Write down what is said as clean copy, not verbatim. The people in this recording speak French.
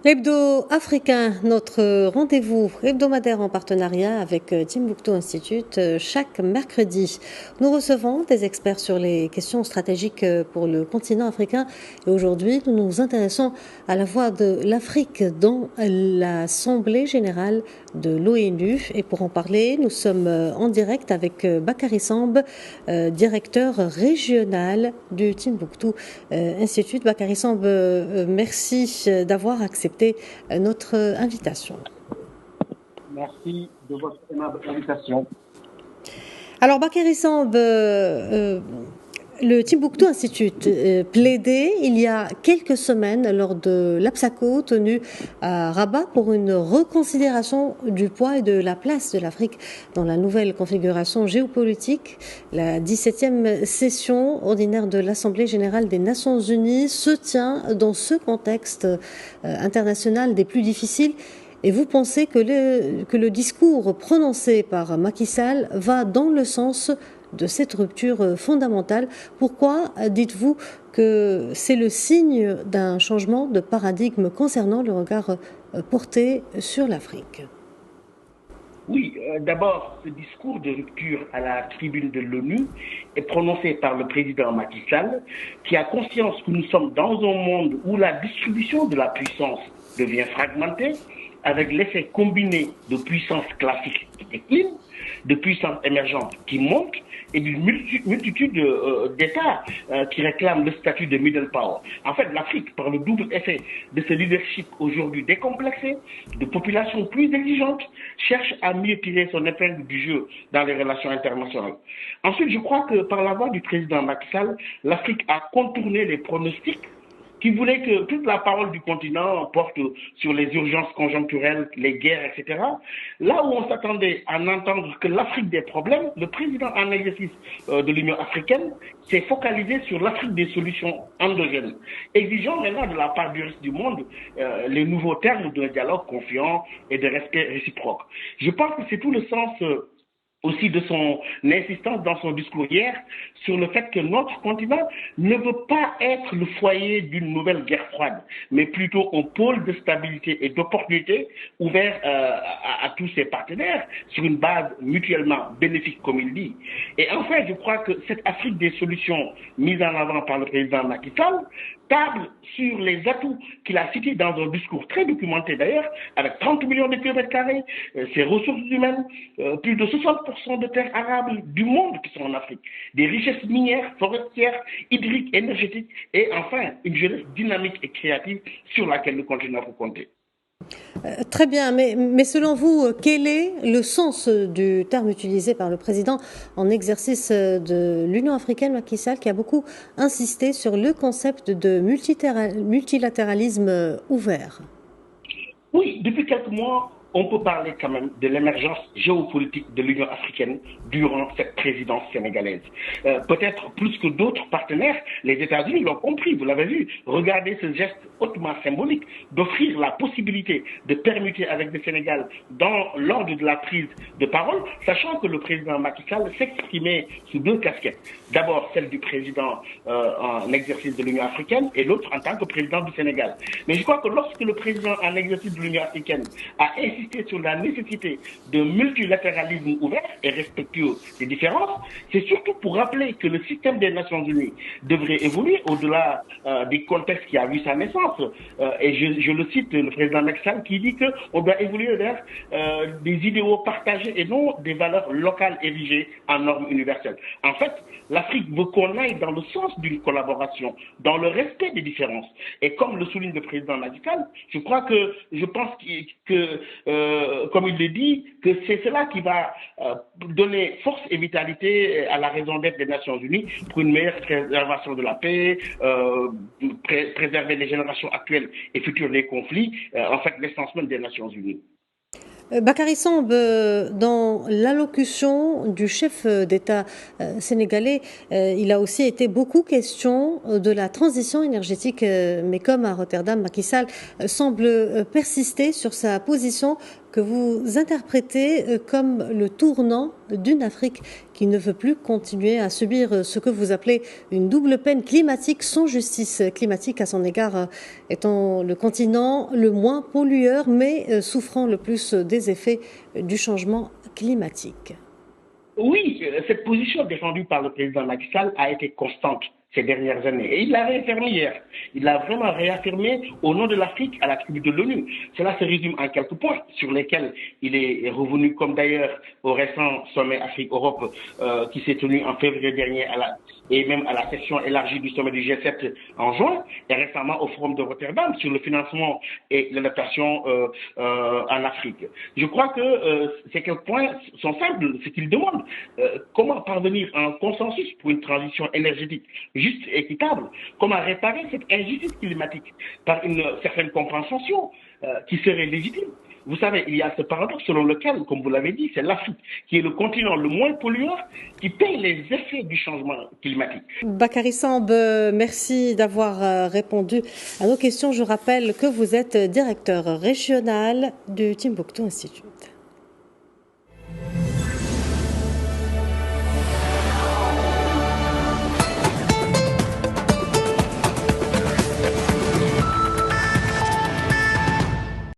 L'Hebdo africain, notre rendez-vous hebdomadaire en partenariat avec Timbuktu Institute chaque mercredi. Nous recevons des experts sur les questions stratégiques pour le continent africain et aujourd'hui nous nous intéressons à la voix de l'Afrique dans l'Assemblée générale de l'ONU et pour en parler nous sommes en direct avec Bakary Samb, directeur régional du Timbuktu Institute. Bakary Samb, merci d'avoir accepté notre invitation. Merci de votre aimable invitation. Alors, Bakary Samb, le Timbuktu Institute plaidait il y a quelques semaines lors de l'APSACO tenu à Rabat pour une reconsidération du poids et de la place de l'Afrique dans la nouvelle configuration géopolitique. La 17e session ordinaire de l'Assemblée générale des Nations unies se tient dans ce contexte international des plus difficiles. Et vous pensez que le discours prononcé par Macky Sall va dans le sens de cette rupture fondamentale. Pourquoi dites-vous que c'est le signe d'un changement de paradigme concernant le regard porté sur l'Afrique? Oui, d'abord, ce discours de rupture à la tribune de l'ONU est prononcé par le président Macky Sall, qui a conscience que nous sommes dans un monde où la distribution de la puissance devient fragmentée, avec l'effet combiné de puissances classiques qui déclinent, de puissances émergentes qui montent et d'une multitude d'États qui réclament le statut de middle power. En fait, l'Afrique, par le double effet de ce leadership aujourd'hui décomplexé, de populations plus exigeantes, cherche à mieux tirer son épingle du jeu dans les relations internationales. Ensuite, je crois que par la voix du président Macky Sall, l'Afrique a contourné les pronostics qui voulait que toute la parole du continent porte sur les urgences conjoncturelles, les guerres, etc. Là où on s'attendait à n'entendre que l'Afrique des problèmes, le président en exercice de l'Union africaine s'est focalisé sur l'Afrique des solutions endogènes, exigeant maintenant de la part du reste du monde les nouveaux termes d'un dialogue confiant et de respect réciproque. Je pense que c'est tout le sens aussi de son insistance dans son discours hier sur le fait que notre continent ne veut pas être le foyer d'une nouvelle guerre froide, mais plutôt un pôle de stabilité et d'opportunité ouvert à tous ses partenaires sur une base mutuellement bénéfique, comme il dit. Et enfin, je crois que cette Afrique des solutions mise en avant par le président Macky Sall table sur les atouts qu'il a cités dans un discours très documenté d'ailleurs, avec 30 millions de kilomètres carrés, ses ressources humaines, plus de 60% de terres arables du monde qui sont en Afrique, des richesses minières, forestières, hydriques, énergétiques, et enfin une jeunesse dynamique et créative sur laquelle le continent peut compter. Très bien, mais selon vous, quel est le sens du terme utilisé par le président en exercice de l'Union africaine, Macky Sall, qui a beaucoup insisté sur le concept de multilatéralisme ouvert? Oui, depuis quelques mois, on peut parler quand même de l'émergence géopolitique de l'Union africaine durant cette présidence sénégalaise. Peut-être plus que d'autres partenaires, les États-Unis l'ont compris, vous l'avez vu. Regardez ce geste hautement symbolique d'offrir la possibilité de permuter avec le Sénégal dans l'ordre de la prise de parole, sachant que le président Macky Sall s'exprimait sous deux casquettes. D'abord celle du président en exercice de l'Union africaine et l'autre en tant que président du Sénégal. Mais je crois que lorsque le président en exercice de l'Union africaine a insisté sur la nécessité d'un multilatéralisme ouvert et respectueux des différences, c'est surtout pour rappeler que le système des Nations Unies devrait évoluer au-delà du contexte qui a vu sa naissance. Et je le cite, le président Macky Sall qui dit qu'on doit évoluer vers des idéaux partagés et non des valeurs locales érigées en normes universelles. En fait, l'Afrique veut qu'on aille dans le sens d'une collaboration, dans le respect des différences. Et comme le souligne le président Macky Sall, je pense que comme il le dit, que c'est cela qui va donner force et vitalité à la raison d'être des Nations Unies pour une meilleure préservation de la paix, préserver les générations actuelles et futures des conflits, en fait l'essence même des Nations Unies. Bakary Samb, dans l'allocution du chef d'État sénégalais, il a aussi été beaucoup question de la transition énergétique, mais comme à Rotterdam, Macky Sall semble persister sur sa position que vous interprétez comme le tournant d'une Afrique qui ne veut plus continuer à subir ce que vous appelez une double peine climatique sans justice climatique à son égard, étant le continent le moins pollueur mais souffrant le plus des effets du changement climatique. Oui, cette position défendue par le président Macky Sall a été constante ces dernières années. Et il l'a réaffirmé hier. Il l'a vraiment réaffirmé au nom de l'Afrique à la tribune de l'ONU. Cela se résume en quelques points sur lesquels il est revenu, comme d'ailleurs au récent sommet Afrique-Europe qui s'est tenu en février dernier et même à la session élargie du sommet du G7 en juin, et récemment au forum de Rotterdam sur le financement et l'adaptation en Afrique. Je crois que ces quelques points sont simples, ce qu'il demande. Comment parvenir à un consensus pour une transition énergétique juste et équitable, comment réparer cette injustice climatique par une certaine compensation qui serait légitime. Vous savez, il y a ce paradoxe selon lequel, comme vous l'avez dit, c'est l'Afrique qui est le continent le moins pollueur qui paye les effets du changement climatique. Bakary Samb, merci d'avoir répondu à nos questions. Je rappelle que vous êtes directeur régional du Timbuktu Institute.